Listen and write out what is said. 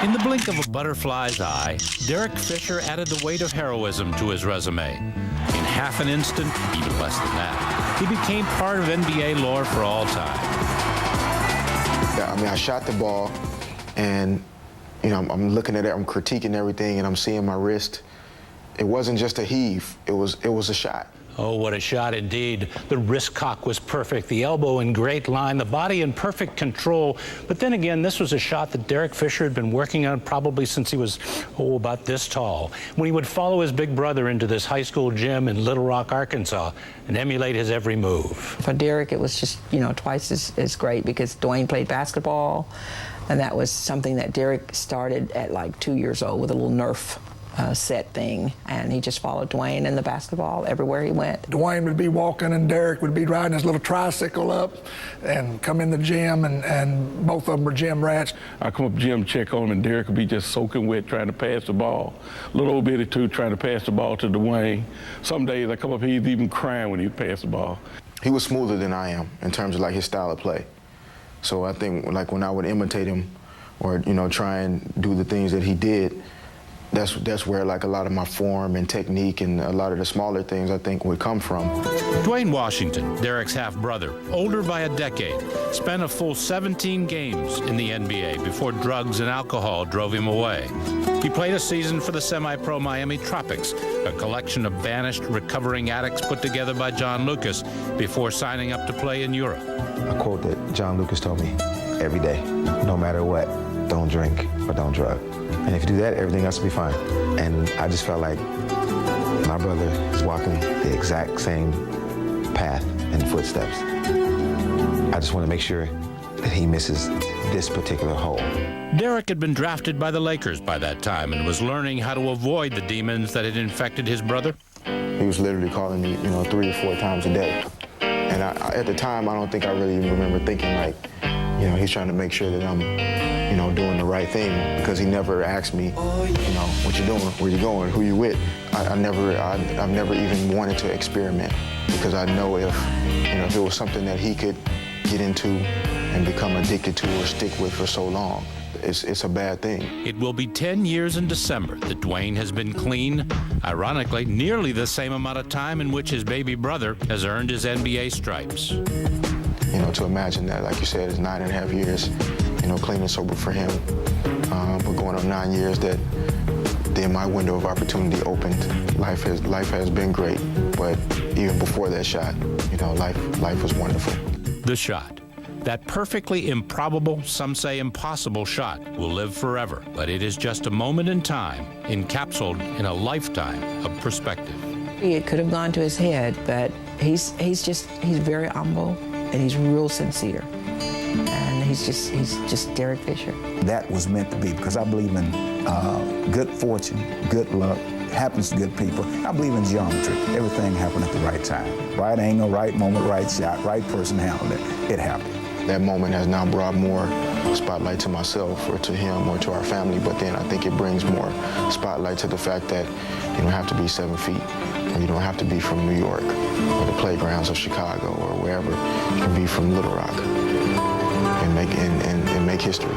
In the blink of a butterfly's eye, Derek Fisher added the weight of heroism to his resume. In half an instant, even less than that, he became part of NBA lore for all time. Yeah, I mean, I shot the ball, and you know, I'm looking at it, I'm critiquing everything, and I'm seeing my wrist. It wasn't just a heave; it was a shot. Oh, what a shot indeed. The wrist cock was perfect, the elbow in great line, the body in perfect control. But then again, this was a shot that Derek Fisher had been working on probably since he was, about this tall, when he would follow his big brother into this high school gym in Little Rock, Arkansas, and emulate his every move. For Derek, it was just, twice as great because Dwayne played basketball, and that was something that Derek started at like 2 years old with a little Nerf set thing, and he just followed Dwayne in the basketball everywhere he went. Dwayne would be walking and Derek would be riding his little tricycle up and come in the gym, and both of them were gym rats. I come up gym, check on him, and Derek would be just soaking wet trying to pass the ball. Little old bitty too, trying to pass the ball to Dwayne. Some days I come up, he's even crying when he pass the ball. He was smoother than I am in terms of like his style of play. So I think like when I would imitate him or, try and do the things that he did, that's where like a lot of my form and technique and a lot of the smaller things I think would come from. Dwayne Washington, Derek's half-brother, older by a decade, spent a full 17 games in the NBA before drugs and alcohol drove him away. He played a season for the semi-pro Miami Tropics, a collection of banished, recovering addicts put together by John Lucas before signing up to play in Europe. A quote that John Lucas told me every day, no matter what, don't drink or don't drug. And if you do that, everything else will be fine. And I just felt like my brother is walking the exact same path and footsteps. I just want to make sure that he misses this particular hole. Derek had been drafted by the Lakers by that time and was learning how to avoid the demons that had infected his brother. He was literally calling me, 3 or 4 times a day. And at the time, I don't think I really even remember thinking like, he's trying to make sure that I'm, doing the right thing, because he never asked me, what you doing, where you going, who you with. I've never even wanted to experiment, because I know if it was something that he could get into and become addicted to or stick with for so long, it's a bad thing. It will be 10 years in December that Dwayne has been clean, ironically, nearly the same amount of time in which his baby brother has earned his NBA stripes. To imagine that, like you said, it's 9.5 years, clean and sober for him. But going on 9 years that then my window of opportunity opened. Life has been great, but even before that shot, life was wonderful. The shot. That perfectly improbable, some say impossible shot will live forever, but it is just a moment in time, encapsulated in a lifetime of perspective. It could have gone to his head, but he's very humble and he's real sincere. And he's just Derek Fisher. That was meant to be, because I believe in good fortune, good luck, happens to good people. I believe in geometry. Everything happened at the right time. Right angle, right moment, right shot, right person handled it. It happened. That moment has now brought more spotlight to myself or to him or to our family, but then I think it brings more spotlight to the fact that you don't have to be 7 feet, or you don't have to be from New York or the playgrounds of Chicago or wherever. You can be from Little Rock and make history.